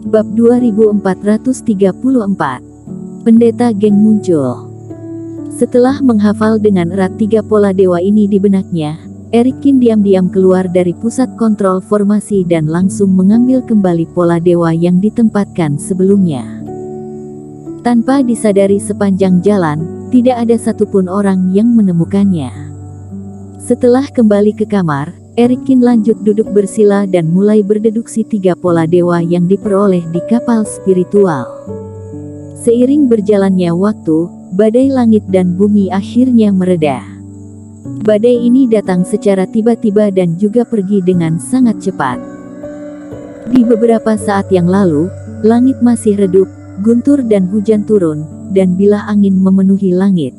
Bab 2434. Pendeta Geng muncul. Setelah menghafal dengan erat 3 pola dewa ini di benaknya, Erikin diam-diam keluar dari pusat kontrol formasi dan langsung mengambil kembali pola dewa yang ditempatkan sebelumnya. Tanpa disadari sepanjang jalan, tidak ada satupun orang yang menemukannya. Setelah kembali ke kamar, Erikin lanjut duduk bersila dan mulai berdeduksi 3 pola dewa yang diperoleh di kapal spiritual. Seiring berjalannya waktu, badai langit dan bumi akhirnya mereda. Badai ini datang secara tiba-tiba dan juga pergi dengan sangat cepat. Di beberapa saat yang lalu, langit masih redup, guntur dan hujan turun, dan bilah angin memenuhi langit.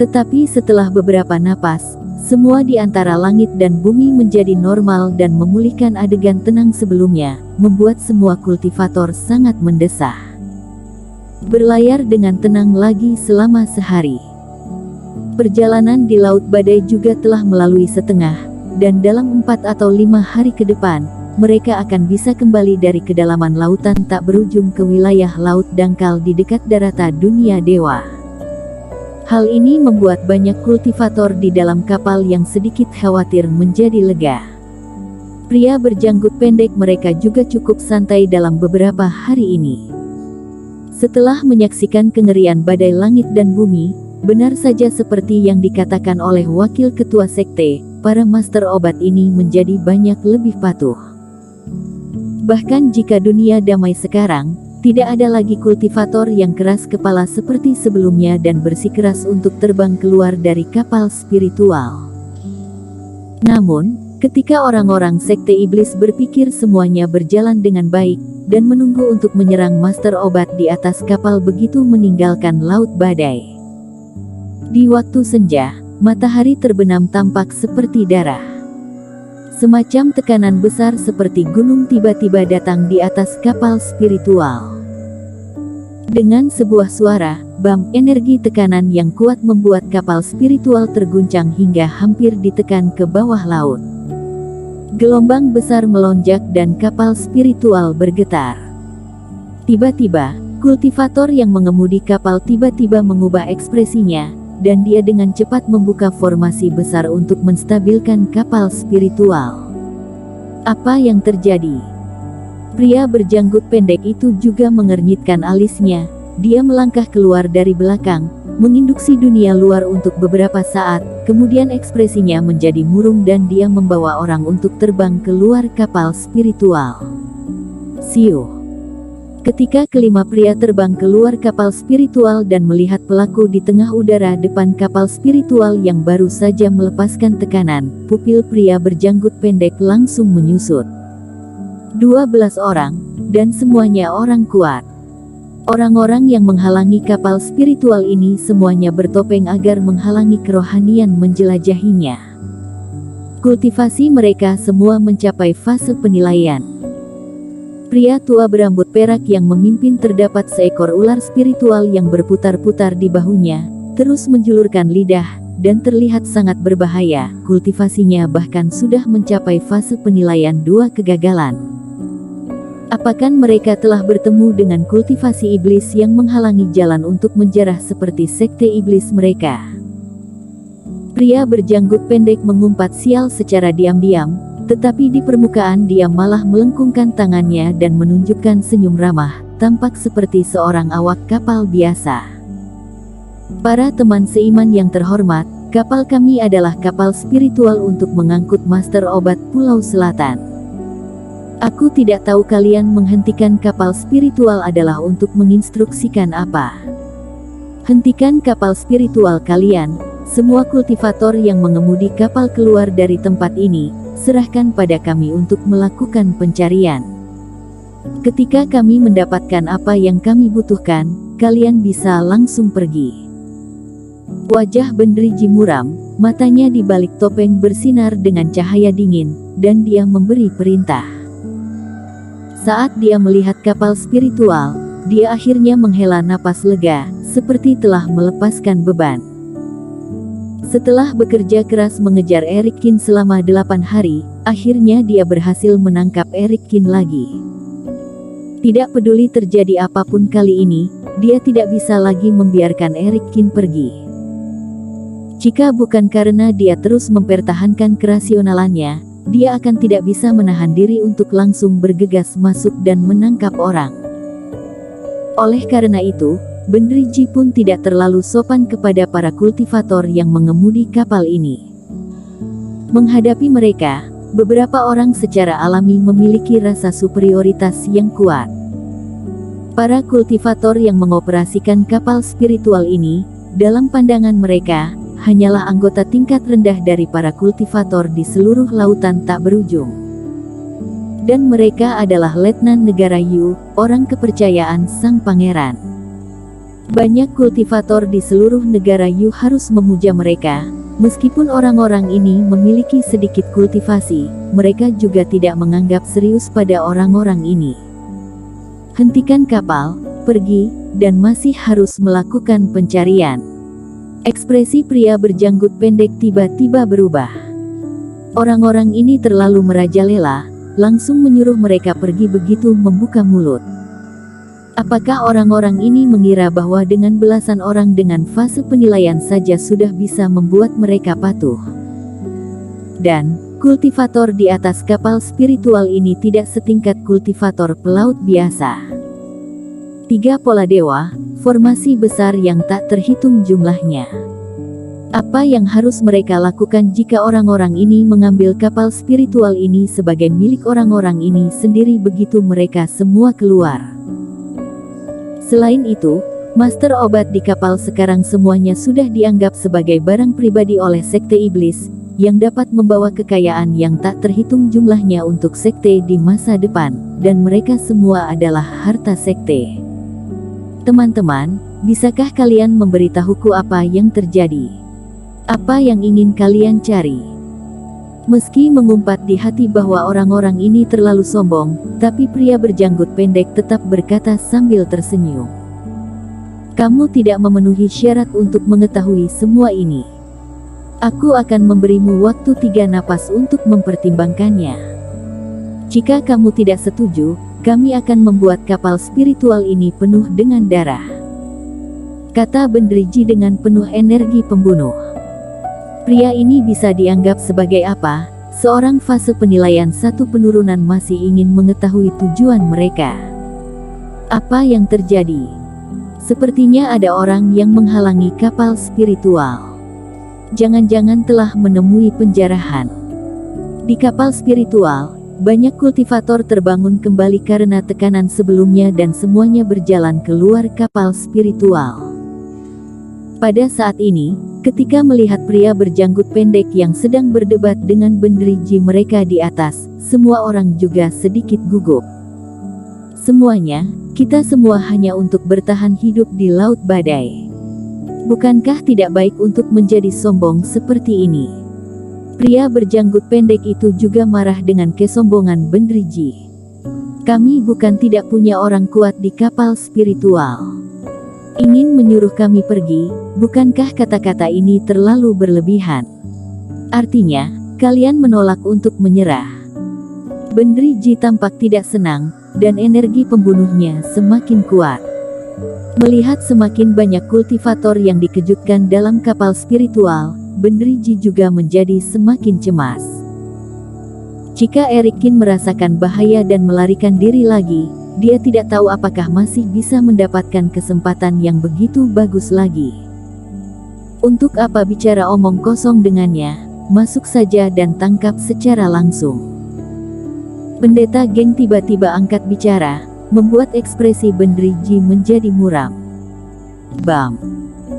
Tetapi setelah beberapa napas, semua di antara langit dan bumi menjadi normal dan memulihkan adegan tenang sebelumnya, membuat semua kultivator sangat mendesah. Berlayar dengan tenang lagi selama sehari. Perjalanan di Laut Badai juga telah melalui setengah, dan dalam 4 atau 5 hari ke depan, mereka akan bisa kembali dari kedalaman lautan tak berujung ke wilayah laut dangkal di dekat daratan dunia dewa. Hal ini membuat banyak kultivator di dalam kapal yang sedikit khawatir menjadi lega. Pria berjanggut pendek mereka juga cukup santai dalam beberapa hari ini. Setelah menyaksikan kengerian badai langit dan bumi, benar saja seperti yang dikatakan oleh wakil ketua sekte, para master obat ini menjadi banyak lebih patuh. Bahkan jika dunia damai sekarang, tidak ada lagi kultivator yang keras kepala seperti sebelumnya dan bersikeras untuk terbang keluar dari kapal spiritual. Namun, ketika orang-orang sekte iblis berpikir semuanya berjalan dengan baik, dan menunggu untuk menyerang master obat di atas kapal begitu meninggalkan Laut Badai. Di waktu senja, matahari terbenam tampak seperti darah. Semacam tekanan besar seperti gunung tiba-tiba datang di atas kapal spiritual. Dengan sebuah suara, bam, energi tekanan yang kuat membuat kapal spiritual terguncang hingga hampir ditekan ke bawah laut. Gelombang besar melonjak dan kapal spiritual bergetar. Tiba-tiba, kultivator yang mengemudi kapal tiba-tiba mengubah ekspresinya, dan dia dengan cepat membuka formasi besar untuk menstabilkan kapal spiritual. Apa yang terjadi? Pria berjanggut pendek itu juga mengernyitkan alisnya. Dia melangkah keluar dari belakang, menginduksi dunia luar untuk beberapa saat, kemudian ekspresinya menjadi murung dan dia membawa orang untuk terbang keluar kapal spiritual. Siu. Ketika kelima pria terbang keluar kapal spiritual dan melihat pelaku di tengah udara depan kapal spiritual yang baru saja melepaskan tekanan, pupil pria berjanggut pendek langsung menyusut. 12 orang, dan semuanya orang kuat. Orang-orang yang menghalangi kapal spiritual ini semuanya bertopeng agar menghalangi kerohanian menjelajahinya. Kultivasi mereka semua mencapai fase penilaian. Pria tua berambut perak yang memimpin terdapat seekor ular spiritual yang berputar-putar di bahunya, terus menjulurkan lidah, dan terlihat sangat berbahaya. Kultivasinya bahkan sudah mencapai fase penilaian 2 kegagalan. Apakah mereka telah bertemu dengan kultivasi iblis yang menghalangi jalan untuk menjarah seperti sekte iblis mereka? Pria berjanggut pendek mengumpat sial secara diam-diam, tetapi di permukaan dia malah melengkungkan tangannya dan menunjukkan senyum ramah, tampak seperti seorang awak kapal biasa. Para teman seiman yang terhormat, kapal kami adalah kapal spiritual untuk mengangkut master obat Pulau Selatan. Aku tidak tahu kalian menghentikan kapal spiritual adalah untuk menginstruksikan apa. Hentikan kapal spiritual kalian, semua kultivator yang mengemudi kapal keluar dari tempat ini, serahkan pada kami untuk melakukan pencarian. Ketika kami mendapatkan apa yang kami butuhkan, kalian bisa langsung pergi. Wajah Bendriji muram, matanya di balik topeng bersinar dengan cahaya dingin, dan dia memberi perintah. Saat dia melihat kapal spiritual, dia akhirnya menghela napas lega, seperti telah melepaskan beban. Setelah bekerja keras mengejar Erikin selama 8 hari, akhirnya dia berhasil menangkap Erikin lagi. Tidak peduli terjadi apapun kali ini, dia tidak bisa lagi membiarkan Eric Kin pergi. Jika bukan karena dia terus mempertahankan kerasionalannya, dia akan tidak bisa menahan diri untuk langsung bergegas masuk dan menangkap orang. Oleh karena itu, Bendriji pun tidak terlalu sopan kepada para kultivator yang mengemudi kapal ini. Menghadapi mereka, beberapa orang secara alami memiliki rasa superioritas yang kuat. Para kultivator yang mengoperasikan kapal spiritual ini, dalam pandangan mereka, hanyalah anggota tingkat rendah dari para kultivator di seluruh lautan tak berujung. Dan mereka adalah Letnan Negara Yu, orang kepercayaan sang pangeran. Banyak kultivator di seluruh negara Yu harus memuja mereka. Meskipun orang-orang ini memiliki sedikit kultivasi, mereka juga tidak menganggap serius pada orang-orang ini. Hentikan kapal, pergi, dan masih harus melakukan pencarian. Ekspresi pria berjanggut pendek tiba-tiba berubah. Orang-orang ini terlalu merajalela, langsung menyuruh mereka pergi begitu membuka mulut. Apakah orang-orang ini mengira bahwa dengan belasan orang dengan fase penilaian saja sudah bisa membuat mereka patuh? Dan, kultivator di atas kapal spiritual ini tidak setingkat kultivator pelaut biasa. 3 pola dewa, formasi besar yang tak terhitung jumlahnya. Apa yang harus mereka lakukan jika orang-orang ini mengambil kapal spiritual ini sebagai milik orang-orang ini sendiri begitu mereka semua keluar? Selain itu, master obat di kapal sekarang semuanya sudah dianggap sebagai barang pribadi oleh sekte iblis, yang dapat membawa kekayaan yang tak terhitung jumlahnya untuk sekte di masa depan, dan mereka semua adalah harta sekte. Teman-teman, bisakah kalian memberitahuku apa yang terjadi? Apa yang ingin kalian cari? Meski mengumpat di hati bahwa orang-orang ini terlalu sombong, tapi pria berjanggut pendek tetap berkata sambil tersenyum. Kamu tidak memenuhi syarat untuk mengetahui semua ini. Aku akan memberimu waktu 3 napas untuk mempertimbangkannya. Jika kamu tidak setuju, kami akan membuat kapal spiritual ini penuh dengan darah. Kata Bendriji dengan penuh energi pembunuh. Pria ini bisa dianggap sebagai apa? Seorang fase penilaian 1 penurunan masih ingin mengetahui tujuan mereka. Apa yang terjadi? Sepertinya ada orang yang menghalangi kapal spiritual. Jangan-jangan telah menemui penjarahan. Di kapal spiritual, banyak kultivator terbangun kembali karena tekanan sebelumnya dan semuanya berjalan keluar kapal spiritual. Pada saat ini, ketika melihat pria berjanggut pendek yang sedang berdebat dengan Bendriji mereka di atas, semua orang juga sedikit gugup. Semuanya, kita semua hanya untuk bertahan hidup di laut badai. Bukankah tidak baik untuk menjadi sombong seperti ini? Pria berjanggut pendek itu juga marah dengan kesombongan Bendriji. Kami bukan tidak punya orang kuat di kapal spiritual. Ingin menyuruh kami pergi, bukankah kata-kata ini terlalu berlebihan? Artinya, kalian menolak untuk menyerah. Bendriji tampak tidak senang, dan energi pembunuhnya semakin kuat. Melihat semakin banyak kultivator yang dikejutkan dalam kapal spiritual, Bendriji juga menjadi semakin cemas. Jika Eric Kin merasakan bahaya dan melarikan diri lagi, dia tidak tahu apakah masih bisa mendapatkan kesempatan yang begitu bagus lagi. Untuk apa bicara omong kosong dengannya? Masuk saja dan tangkap secara langsung. Pendeta geng tiba-tiba angkat bicara, membuat ekspresi Bendriji menjadi muram. Bam!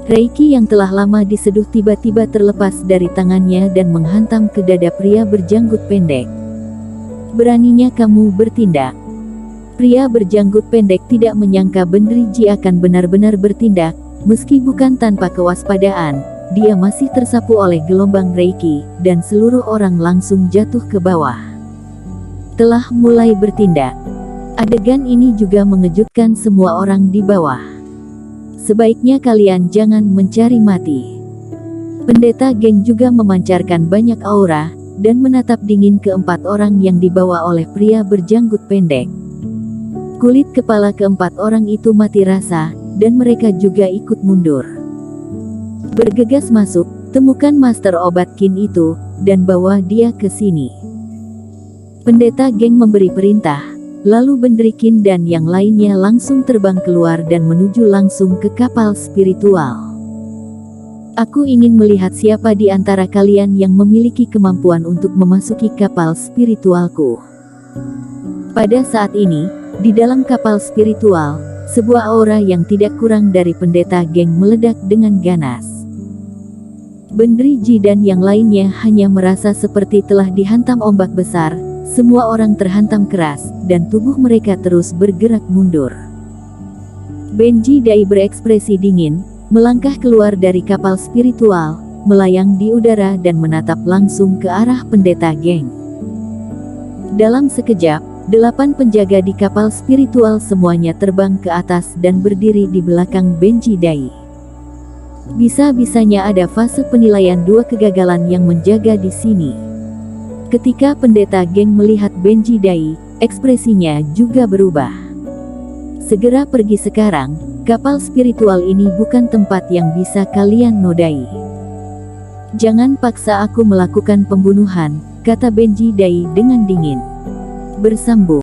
Reiki yang telah lama diseduh tiba-tiba terlepas dari tangannya dan menghantam ke dada pria berjanggut pendek. Beraninya kamu bertindak. Pria berjanggut pendek tidak menyangka Bendriji akan benar-benar bertindak, meski bukan tanpa kewaspadaan, dia masih tersapu oleh gelombang Reiki, dan seluruh orang langsung jatuh ke bawah. Telah mulai bertindak. Adegan ini juga mengejutkan semua orang di bawah. Sebaiknya kalian jangan mencari mati. Pendeta geng juga memancarkan banyak aura, dan menatap dingin ke 4 orang yang dibawa oleh pria berjanggut pendek. Kulit kepala keempat orang itu mati rasa, dan mereka juga ikut mundur. Bergegas masuk, temukan Master Obat Qin itu, dan bawa dia ke sini. Pendeta geng memberi perintah, lalu Bendri Qin dan yang lainnya langsung terbang keluar dan menuju langsung ke kapal spiritual. Aku ingin melihat siapa di antara kalian yang memiliki kemampuan untuk memasuki kapal spiritualku. Pada saat ini, di dalam kapal spiritual, sebuah aura yang tidak kurang dari pendeta geng meledak dengan ganas. Bendri Ji dan yang lainnya hanya merasa seperti telah dihantam ombak besar, semua orang terhantam keras, dan tubuh mereka terus bergerak mundur. Benji Dai berekspresi dingin, melangkah keluar dari kapal spiritual, melayang di udara dan menatap langsung ke arah pendeta geng. Dalam sekejap, 8 penjaga di kapal spiritual semuanya terbang ke atas dan berdiri di belakang Benji Dai. Bisa-bisanya ada fase penilaian 2 kegagalan yang menjaga di sini. Ketika pendeta geng melihat Benji Dai, ekspresinya juga berubah. Segera pergi sekarang, kapal spiritual ini bukan tempat yang bisa kalian nodai. Jangan paksa aku melakukan pembunuhan, kata Benji Dai dengan dingin. Bersambung.